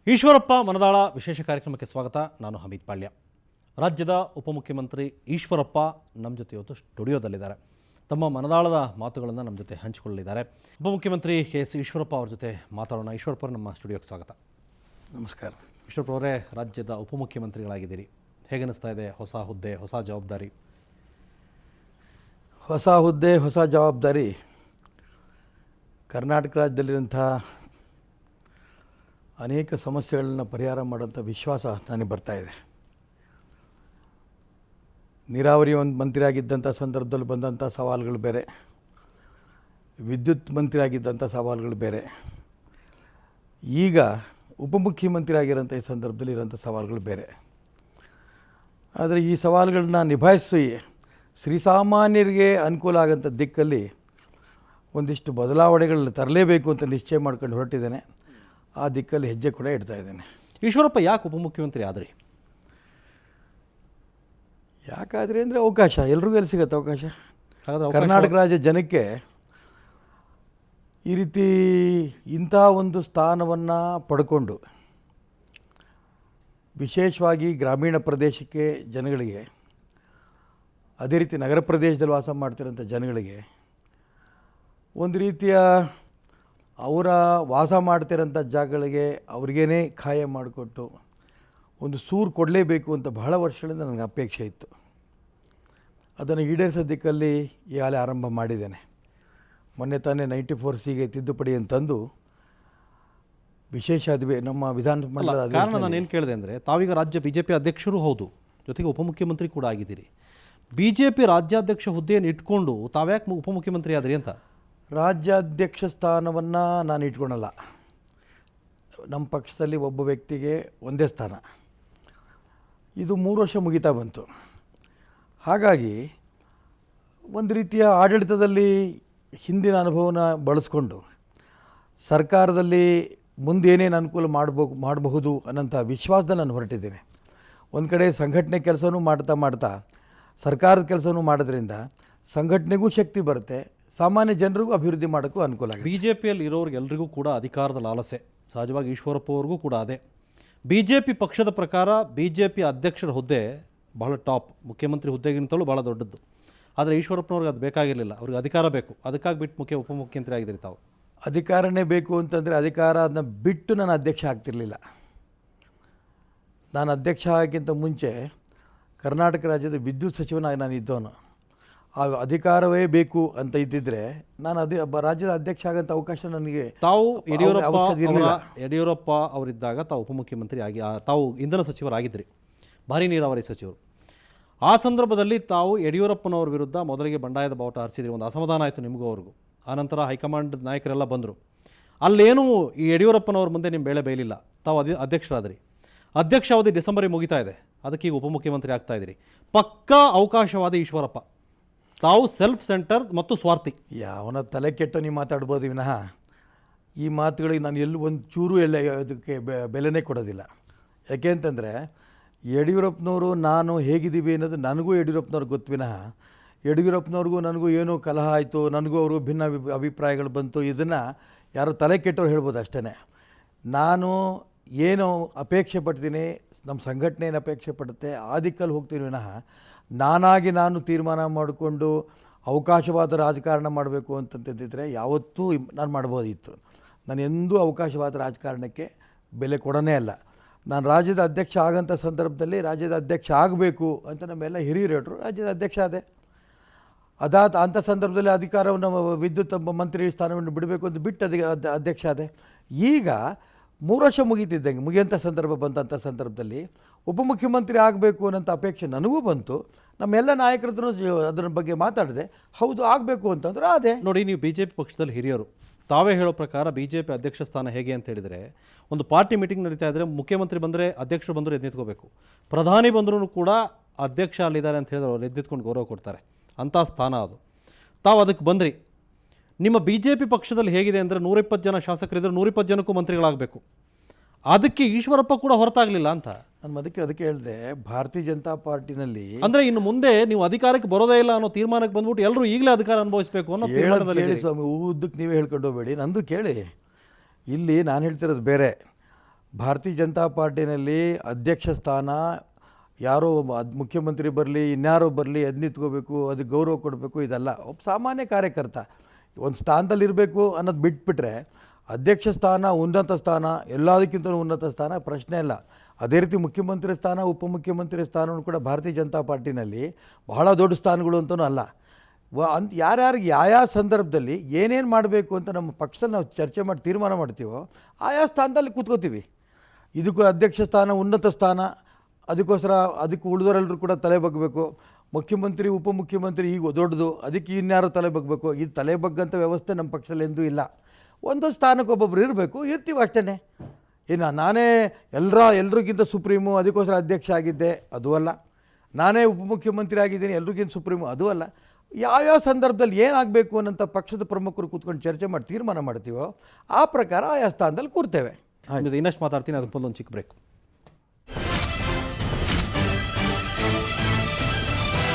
ಈಶ್ವರಪ್ಪ ಮನದಾಳ ವಿಶೇಷ ಕಾರ್ಯಕ್ರಮಕ್ಕೆ ಸ್ವಾಗತ. ನಾನು ಹಮೀದ್ ಪಾಳ್ಯ. ರಾಜ್ಯದ ಉಪಮುಖ್ಯಮಂತ್ರಿ ಈಶ್ವರಪ್ಪ ನಮ್ಮ ಜೊತೆ ಇವತ್ತು ಸ್ಟುಡಿಯೋದಲ್ಲಿದ್ದಾರೆ. ತಮ್ಮ ಮನದಾಳದ ಮಾತುಗಳನ್ನು ನಮ್ಮ ಜೊತೆ ಹಂಚಿಕೊಳ್ಳಲಿದ್ದಾರೆ. ಉಪಮುಖ್ಯಮಂತ್ರಿ ಕೆ.ಎಸ್. ಈಶ್ವರಪ್ಪ ಅವ್ರ ಜೊತೆ ಮಾತಾಡೋಣ. ಈಶ್ವರಪ್ಪ ಅವರು ನಮ್ಮ ಸ್ಟುಡಿಯೋಕ್ಕೆ ಸ್ವಾಗತ. ನಮಸ್ಕಾರ. ಈಶ್ವರಪ್ಪ ಅವರೇ, ರಾಜ್ಯದ ಉಪಮುಖ್ಯಮಂತ್ರಿಗಳಾಗಿದ್ದೀರಿ. ಹೇಗೆ ಅನ್ನಿಸ್ತಾ ಇದೆ? ಹೊಸ ಹುದ್ದೆ, ಹೊಸ ಜವಾಬ್ದಾರಿ. ಹೊಸ ಹುದ್ದೆ, ಹೊಸ ಜವಾಬ್ದಾರಿ. ಕರ್ನಾಟಕ ರಾಜ್ಯದಲ್ಲಿರುವಂಥ ಅನೇಕ ಸಮಸ್ಯೆಗಳನ್ನ ಪರಿಹಾರ ಮಾಡೋಂಥ ವಿಶ್ವಾಸ ನನಗೆ ಬರ್ತಾಯಿದೆ. ನೀರಾವರಿ ಒಂದು ಮಂತ್ರಿ ಆಗಿದ್ದಂಥ ಸಂದರ್ಭದಲ್ಲಿ ಬಂದಂಥ ಸವಾಲುಗಳು ಬೇರೆ, ವಿದ್ಯುತ್ ಮಂತ್ರಿ ಆಗಿದ್ದಂಥ ಸವಾಲುಗಳು ಬೇರೆ, ಈಗ ಉಪಮುಖ್ಯಮಂತ್ರಿ ಆಗಿರೋಂಥ ಈ ಸಂದರ್ಭದಲ್ಲಿ ಇರೋಂಥ ಸವಾಲುಗಳು ಬೇರೆ. ಆದರೆ ಈ ಸವಾಲುಗಳನ್ನ ನಿಭಾಯಿಸಿ ಶ್ರೀಸಾಮಾನ್ಯರಿಗೆ ಅನುಕೂಲ ಆಗೋಂಥ ದಿಕ್ಕಲ್ಲಿ ಒಂದಿಷ್ಟು ಬದಲಾವಣೆಗಳನ್ನ ತರಲೇಬೇಕು ಅಂತ ನಿಶ್ಚಯ ಮಾಡ್ಕೊಂಡು ಹೊರಟಿದ್ದೇನೆ. ಆ ದಿಕ್ಕಲ್ಲಿ ಹೆಜ್ಜೆ ಕೂಡ ಇಡ್ತಾ ಇದ್ದೇನೆ. ಈಶ್ವರಪ್ಪ ಯಾಕೆ ಉಪಮುಖ್ಯಮಂತ್ರಿ ಆದ್ರಿ? ಯಾಕಾದರೆ ಅಂದರೆ ಅವಕಾಶ, ಎಲ್ರಿಗೂ ಎಲ್ಲಿ ಸಿಗುತ್ತೆ ಅವಕಾಶ. ಹಾಗಾದ್ರೆ ಕರ್ನಾಟಕ ರಾಜ್ಯ ಜನಕ್ಕೆ ಈ ರೀತಿ ಇಂಥ ಒಂದು ಸ್ಥಾನವನ್ನು ಪಡ್ಕೊಂಡು, ವಿಶೇಷವಾಗಿ ಗ್ರಾಮೀಣ ಪ್ರದೇಶಕ್ಕೆ ಜನಗಳಿಗೆ, ಅದೇ ರೀತಿ ನಗರ ಪ್ರದೇಶದಲ್ಲಿ ವಾಸ ಮಾಡ್ತಿರೋಂಥ ಜನಗಳಿಗೆ ಒಂದು ರೀತಿಯ ಅವರ ವಾಸ ಮಾಡ್ತಿರೋಂಥ ಜಾಗಗಳಿಗೆ ಅವ್ರಿಗೇ ಖಾಯ ಮಾಡಿಕೊಟ್ಟು ಒಂದು ಸೂರು ಕೊಡಲೇಬೇಕು ಅಂತ ಬಹಳ ವರ್ಷಗಳಿಂದ ನನಗೆ ಅಪೇಕ್ಷೆ ಇತ್ತು. ಅದನ್ನು ಈಡೇರಿಸೋ ದಿಕ್ಕಲ್ಲಿ ಈಗಾಗಲೇ ಆರಂಭ ಮಾಡಿದ್ದೇನೆ. ಮೊನ್ನೆ ತಾನೇ 94C ತಿದ್ದುಪಡಿ ಅಂತಂದು ವಿಶೇಷ ನಮ್ಮ ವಿಧಾನಮಂಡಲದ ಕಾರಣ ನಾನು ಏನು ಕೇಳಿದೆ ಅಂದರೆ, ತಾವೀಗ ರಾಜ್ಯ BJP ಅಧ್ಯಕ್ಷರೂ ಹೌದು, ಜೊತೆಗೆ ಉಪಮುಖ್ಯಮಂತ್ರಿ ಕೂಡ ಆಗಿದ್ದೀರಿ. BJP ರಾಜ್ಯಾಧ್ಯಕ್ಷ ಹುದ್ದೆಯನ್ನು ಇಟ್ಕೊಂಡು ತಾವ್ಯಾಕೆ ಉಪಮುಖ್ಯಮಂತ್ರಿ ಆದ್ರಿ ಅಂತ? ರಾಜ್ಯಾಧ್ಯಕ್ಷ ಸ್ಥಾನವನ್ನು ನಾನು ಇಟ್ಕೊಳಲ್ಲ. ನಮ್ಮ ಪಕ್ಷದಲ್ಲಿ ಒಬ್ಬ ವ್ಯಕ್ತಿಗೆ ಒಂದೇ ಸ್ಥಾನ. ಇದು 3 ವರ್ಷ ಮುಗಿತಾ ಬಂತು. ಹಾಗಾಗಿ ಒಂದು ರೀತಿಯ ಆಡಳಿತದಲ್ಲಿ ಹಿಂದಿನ ಅನುಭವನ ಬಳಸ್ಕೊಂಡು ಸರ್ಕಾರದಲ್ಲಿ ಮುಂದೇನೇನು ಅನುಕೂಲ ಮಾಡಬಹುದು ಅನ್ನೋಂಥ ವಿಶ್ವಾಸದಲ್ಲಿ ನಾನು ಹೊರಟಿದ್ದೇನೆ. ಒಂದು ಕಡೆ ಸಂಘಟನೆ ಕೆಲಸವೂ ಮಾಡ್ತಾ ಸರ್ಕಾರದ ಕೆಲಸವೂ ಮಾಡೋದ್ರಿಂದ ಸಂಘಟನೆಗೂ ಶಕ್ತಿ ಬರುತ್ತೆ, ಸಾಮಾನ್ಯ ಜನರಿಗೂ ಅಭಿವೃದ್ಧಿ ಮಾಡೋಕ್ಕೂ ಅನುಕೂಲ ಆಗುತ್ತೆ. BJPಯಲ್ಲಿ ಇರೋರಿಗೆಲ್ರಿಗೂ ಕೂಡ ಅಧಿಕಾರದ ಲಾಲಸೆ, ಸಹಜವಾಗಿ ಈಶ್ವರಪ್ಪ ಅವ್ರಿಗೂ ಕೂಡ ಅದೇ. BJP ಪಕ್ಷದ ಪ್ರಕಾರ BJP ಅಧ್ಯಕ್ಷರ ಹುದ್ದೆ ಬಹಳ ಟಾಪ್, ಮುಖ್ಯಮಂತ್ರಿ ಹುದ್ದೆಗಿಂತಲೂ ಭಾಳ ದೊಡ್ಡದ್ದು. ಆದರೆ ಈಶ್ವರಪ್ಪನವ್ರಿಗೆ ಅದು ಬೇಕಾಗಿರಲಿಲ್ಲ. ಅವ್ರಿಗೆ ಅಧಿಕಾರ ಬೇಕು, ಅದಕ್ಕಾಗಿ ಬಿಟ್ಟು ಉಪಮುಖ್ಯಮಂತ್ರಿ ಆಗಿದ್ದೀರಿ ತಾವು. ಅಧಿಕಾರನೇ ಬೇಕು ಅಂತಂದರೆ ಅಧಿಕಾರ ಅದನ್ನ ಬಿಟ್ಟು ನಾನು ಅಧ್ಯಕ್ಷ ಆಗ್ತಿರಲಿಲ್ಲ. ನಾನು ಅಧ್ಯಕ್ಷ ಆಗೋಕ್ಕಿಂತ ಮುಂಚೆ ಕರ್ನಾಟಕ ರಾಜ್ಯದ ವಿದ್ಯುತ್ ಸಚಿವನಾಗಿ ನಾನು ಇದ್ದವನು. ಆ ಅಧಿಕಾರವೇ ಬೇಕು ಅಂತ ಇದ್ದಿದ್ದರೆ ನಾನು ರಾಜ್ಯದ ಅಧ್ಯಕ್ಷ ಆಗೋಂಥ ಅವಕಾಶ ನನಗೆ. ತಾವು ಯಡಿಯೂರಪ್ಪ ಅವರಿದ್ದಾಗ ತಾವು ಉಪಮುಖ್ಯಮಂತ್ರಿ ಆಗಿ, ತಾವು ಇಂಧನ ಸಚಿವರಾಗಿದ್ದರು, ಭಾರೀ ನೀರಾವರಿ ಸಚಿವರು. ಆ ಸಂದರ್ಭದಲ್ಲಿ ತಾವು ಯಡಿಯೂರಪ್ಪನವ್ರ ವಿರುದ್ಧ ಮೊದಲಿಗೆ ಬಂಡಾಯದ ಬಾವುಟ ಹಾರಿಸಿದ್ರಿ. ಒಂದು ಅಸಮಾಧಾನ ಆಯಿತು ನಿಮಗೂ ಅವ್ರಿಗೂ. ಆನಂತರ ಹೈಕಮಾಂಡ್ ನಾಯಕರೆಲ್ಲ ಬಂದರು. ಅಲ್ಲೇನೂ ಈ ಯಡಿಯೂರಪ್ಪನವ್ರ ಮುಂದೆ ನಿಮ್ಮ ಬೇಳೆ ಬೇಯಲಿಲ್ಲ. ತಾವು ಅಧ್ಯಕ್ಷರಾದ್ರಿ. ಅಧ್ಯಕ್ಷ ಅವಧಿ ಡಿಸೆಂಬರಿಗೆ ಮುಗಿತಾ ಇದೆ, ಅದಕ್ಕೆ ಈಗ ಉಪಮುಖ್ಯಮಂತ್ರಿ ಆಗ್ತಾ ಇದ್ದೀರಿ. ಪಕ್ಕಾ ಅವಕಾಶವಾದಿ ಈಶ್ವರಪ್ಪ. ತಾವು ಸೆಲ್ಫ್ ಸೆಂಟರ್ ಮತ್ತು ಸ್ವಾರ್ಥಿ. ಯಾವನ ತಲೆ ಕೆಟ್ಟು ನೀವು ಮಾತಾಡ್ಬೋದು ವಿನಃ ಈ ಮಾತುಗಳಿಗೆ ನಾನು ಎಲ್ಲೂ ಒಂದು ಚೂರು ಅದಕ್ಕೆ ಬೆಲೆನೇ ಕೊಡೋದಿಲ್ಲ. ಯಾಕೆ ಅಂತಂದರೆ ಯಡಿಯೂರಪ್ಪನವರು ನಾನು ಹೇಗಿದ್ದೀವಿ ಅನ್ನೋದು ನನಗೂ ಯಡಿಯೂರಪ್ಪನವ್ರಿಗೆ ಗೊತ್ತು ವಿನಃ ಯಡಿಯೂರಪ್ಪನವ್ರಿಗೂ ನನಗೂ ಏನೋ ಕಲಹ ಆಯಿತು, ನನಗೂ ಅವ್ರಿಗೂ ಭಿನ್ನ ಅಭಿಪ್ರಾಯಗಳು ಬಂತು, ಇದನ್ನು ಯಾರೋ ತಲೆ ಕೆಟ್ಟವ್ರು ಹೇಳ್ಬೋದು ಅಷ್ಟೇ. ನಾನು ಏನು ಅಪೇಕ್ಷೆ ಪಡ್ತೀನಿ, ನಮ್ಮ ಸಂಘಟನೆ ಏನು ಅಪೇಕ್ಷೆ ಪಡುತ್ತೆ ಆ ದಿಕ್ಕಲ್ಲಿ ಹೋಗ್ತೀನಿ ವಿನಃ ನಾನಾಗಿ ನಾನು ತೀರ್ಮಾನ ಮಾಡಿಕೊಂಡು ಅವಕಾಶವಾದ ರಾಜಕಾರಣ ಮಾಡಬೇಕು ಅಂತಂತಿದ್ದರೆ ಯಾವತ್ತೂ ನಾನು ಮಾಡ್ಬೋದಿತ್ತು. ನಾನು ಎಂದೂ ಅವಕಾಶವಾದ ರಾಜಕಾರಣಕ್ಕೆ ಬೆಲೆ ಕೊಡೋನೇ ಅಲ್ಲ. ನಾನು ರಾಜ್ಯದ ಅಧ್ಯಕ್ಷ ಆಗೋಂಥ ಸಂದರ್ಭದಲ್ಲಿ ರಾಜ್ಯದ ಅಧ್ಯಕ್ಷ ಆಗಬೇಕು ಅಂತ ನಮ್ಮೆಲ್ಲ ಹಿರಿಯರು ಹೇಳ್ರು, ರಾಜ್ಯದ ಅಧ್ಯಕ್ಷ ಆದೆ. ಅಂಥ ಸಂದರ್ಭದಲ್ಲಿ ಅಧಿಕಾರವನ್ನು ವಿದ್ಯುತ್ ಮಂತ್ರಿ ಸ್ಥಾನವನ್ನು ಬಿಡಬೇಕು ಅಂತ ಬಿಟ್ಟು ಅಧ್ಯಕ್ಷ ಆದೆ. ಈಗ 3 ವರ್ಷ ಮುಗಿಯುವಂಥ ಸಂದರ್ಭ ಬಂದಂಥ ಸಂದರ್ಭದಲ್ಲಿ ಉಪಮುಖ್ಯಮಂತ್ರಿ ಆಗಬೇಕು ಅನ್ನೋಂಥ ಅಪೇಕ್ಷೆ ನನಗೂ ಬಂತು. ನಮ್ಮೆಲ್ಲ ನಾಯಕರದ್ದು ಅದರ ಬಗ್ಗೆ ಮಾತಾಡಿದೆ. ಹೌದು ಆಗಬೇಕು ಅಂತಂದ್ರೆ ಅದೇ. ನೋಡಿ, ನೀವು BJP ಪಕ್ಷದಲ್ಲಿ ಹಿರಿಯರು, ತಾವೇ ಹೇಳೋ ಪ್ರಕಾರ BJP ಅಧ್ಯಕ್ಷ ಸ್ಥಾನ ಹೇಗೆ ಅಂತ ಹೇಳಿದರೆ, ಒಂದು ಪಾರ್ಟಿ ಮೀಟಿಂಗ್ ನಡೀತಾ ಇದ್ದರೆ ಮುಖ್ಯಮಂತ್ರಿ ಬಂದರೆ, ಅಧ್ಯಕ್ಷರು ಬಂದರೂ ಎದ್ದು ನಿಂತ್ಕೋಬೇಕು. ಪ್ರಧಾನಿ ಬಂದರೂ ಕೂಡ ಅಧ್ಯಕ್ಷ ಅಲ್ಲಿದ್ದಾರೆ ಅಂತ ಹೇಳಿದ್ರೆ ಅವ್ರು ಎದ್ದು ನಿಂತ್ಕೊಂಡು ಗೌರವ ಕೊಡ್ತಾರೆ. ಅಂಥ ಸ್ಥಾನ ಅದು. ತಾವು ಅದಕ್ಕೆ ಬಂದ್ರಿ. ನಿಮ್ಮ BJP ಪಕ್ಷದಲ್ಲಿ ಹೇಗಿದೆ ಅಂದರೆ 120 ಜನ ಶಾಸಕರಿದ್ದರೆ 120 ಜನಕ್ಕೂ ಮಂತ್ರಿಗಳಾಗಬೇಕು. ಅದಕ್ಕೆ ಈಶ್ವರಪ್ಪ ಕೂಡ ಹೊರತಾಗಲಿಲ್ಲ ಅಂತ ನಾನು ಅದಕ್ಕೆ ಹೇಳಿದೆ. ಭಾರತೀಯ ಜನತಾ ಪಾರ್ಟಿನಲ್ಲಿ ಅಂದರೆ ಇನ್ನು ಮುಂದೆ ನೀವು ಅಧಿಕಾರಕ್ಕೆ ಬರೋದೇ ಇಲ್ಲ ಅನ್ನೋ ತೀರ್ಮಾನಕ್ಕೆ ಬಂದ್ಬಿಟ್ಟು ಎಲ್ಲರೂ ಈಗಲೇ ಅಧಿಕಾರ ಅನುಭವಿಸಬೇಕು ಅನ್ನೋ ಹೇಳಿ ಸ್ವಾಮಿ, ಉದ್ದಕ್ಕೆ ನೀವೇ ಹೇಳ್ಕೊಂಡು ಹೋಗಬೇಡಿ, ನಂದು ಕೇಳಿ. ಇಲ್ಲಿ ನಾನು ಹೇಳ್ತಿರೋದು ಬೇರೆ. ಭಾರತೀಯ ಜನತಾ ಪಾರ್ಟಿನಲ್ಲಿ ಅಧ್ಯಕ್ಷ ಸ್ಥಾನ ಯಾರೋ ಮುಖ್ಯಮಂತ್ರಿ ಬರಲಿ ಇನ್ಯಾರೋ ಬರಲಿ ಅದು ನಿಂತ್ಕೋಬೇಕು, ಅದಕ್ಕೆ ಗೌರವ ಕೊಡಬೇಕು, ಇದಲ್ಲ. ಒಬ್ಬ ಸಾಮಾನ್ಯ ಕಾರ್ಯಕರ್ತ ಒಂದು ಸ್ಥಾನದಲ್ಲಿರಬೇಕು ಅನ್ನೋದು ಬಿಟ್ಬಿಟ್ರೆ ಅಧ್ಯಕ್ಷ ಸ್ಥಾನ ಉನ್ನತ ಸ್ಥಾನ, ಎಲ್ಲದಕ್ಕಿಂತ ಉನ್ನತ ಸ್ಥಾನ ಪ್ರಶ್ನೆ ಇಲ್ಲ. ಅದೇ ರೀತಿ ಮುಖ್ಯಮಂತ್ರಿ ಸ್ಥಾನ, ಉಪಮುಖ್ಯಮಂತ್ರಿ ಸ್ಥಾನವೂ ಕೂಡ ಭಾರತೀಯ ಜನತಾ ಪಾರ್ಟಿನಲ್ಲಿ ಬಹಳ ದೊಡ್ಡ ಸ್ಥಾನಗಳು ಅಂತಲೂ ಅಲ್ಲ. ಯಾರ್ಯಾರಿಗೆ ಯಾವ ಸಂದರ್ಭದಲ್ಲಿ ಏನೇನು ಮಾಡಬೇಕು ಅಂತ ನಮ್ಮ ಪಕ್ಷದಲ್ಲಿ ನಾವು ಚರ್ಚೆ ಮಾಡಿ ತೀರ್ಮಾನ ಮಾಡ್ತೀವೋ ಆಯಾ ಸ್ಥಾನದಲ್ಲಿ ಕೂತ್ಕೋತೀವಿ. ಇದಕ್ಕೂ ಅಧ್ಯಕ್ಷ ಸ್ಥಾನ ಉನ್ನತ ಸ್ಥಾನ, ಅದಕ್ಕೋಸ್ಕರ ಅದಕ್ಕೆ ಉಳಿದವರೆಲ್ಲರೂ ಕೂಡ ತಲೆ ಬಗ್ಗಬೇಕು. ಮುಖ್ಯಮಂತ್ರಿ ಉಪಮುಖ್ಯಮಂತ್ರಿ ಈಗ ದೊಡ್ಡದು, ಅದಕ್ಕೆ ಇನ್ಯಾರು ತಲೆ ಬಗ್ಗಬೇಕು, ಇದು ತಲೆ ಬಗ್ಗಂಥ ವ್ಯವಸ್ಥೆ ನಮ್ಮ ಪಕ್ಷದಲ್ಲಿ ಎಂದೂ ಇಲ್ಲ. ಒಂದೊಂದು ಸ್ಥಾನಕ್ಕೆ ಒಬ್ಬೊಬ್ರು ಇರಬೇಕು, ಇರ್ತೀವಿ ಅಷ್ಟೇ. ಇನ್ನು ನಾನೇ ಎಲ್ರಿಗಿಂತ ಸುಪ್ರೀಮು, ಅದಕ್ಕೋಸ್ಕರ ಅಧ್ಯಕ್ಷ ಆಗಿದ್ದೆ, ಅದೂ ಅಲ್ಲ. ನಾನೇ ಉಪಮುಖ್ಯಮಂತ್ರಿ ಆಗಿದ್ದೀನಿ, ಎಲ್ರಿಗಿಂತ ಸುಪ್ರೀಮು, ಅದೂ ಅಲ್ಲ. ಯಾವ್ಯಾವ ಸಂದರ್ಭದಲ್ಲಿ ಏನಾಗಬೇಕು ಅನ್ನೋಂಥ ಪಕ್ಷದ ಪ್ರಮುಖರು ಕೂತ್ಕೊಂಡು ಚರ್ಚೆ ಮಾಡಿ ತೀರ್ಮಾನ ಮಾಡ್ತೀವೋ ಆ ಪ್ರಕಾರ ಆಯಾ ಸ್ಥಾನದಲ್ಲಿ ಕೂರ್ತೇವೆ. ಇನ್ನಷ್ಟು ಮಾತಾಡ್ತೀನಿ, ಅದಕ್ಕೆ ಒಂದು ಚಿಕ್ಕ ಬ್ರೇಕ್.